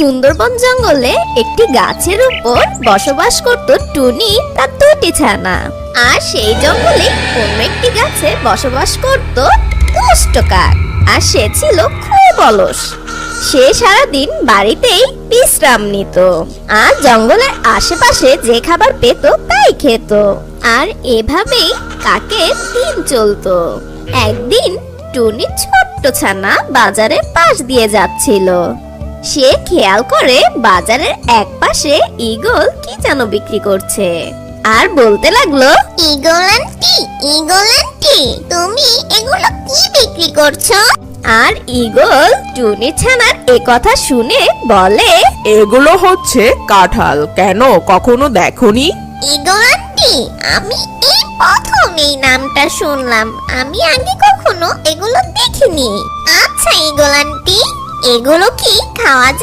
সুন্দরবন জঙ্গলে একটি গাছের উপর বসবাস করত টুনি তার দুটি ছানা। আর সেই জঙ্গলে অন্য একটি গাছে বসবাস করত দুষ্ট কাক। আর সে ছিল খুব অলস। সে সারাদিন বাড়িতেই বিশ্রাম নিত আর জঙ্গলের আশেপাশে যে খাবার পেত তাই খেত। আর এভাবেই কাকের দিন চলতো। একদিন টুনি ছোট্ট ছানা বাজারের পাশ দিয়ে যাচ্ছিল। সে খেয়াল করে বাজারের এক পাশে ঈগল কি যেন বিক্রি করছে আর বলতে লাগলো, ঈগল আন্টি, তুমি এগুলো কি বিক্রি করছো? আর ঈগল টুনি ছানার এ কথা শুনে বলে, এগুলো হচ্ছে কাঁঠাল। কেন, কখনো দেখোনি? ঈগল আন্টি, আমি এই প্রথম এই নামটা শুনলাম। আমি আগে কখনো এগুলো দেখিনি। আচ্ছা ঈগল আন্টি, এগুলো কি খাওয়া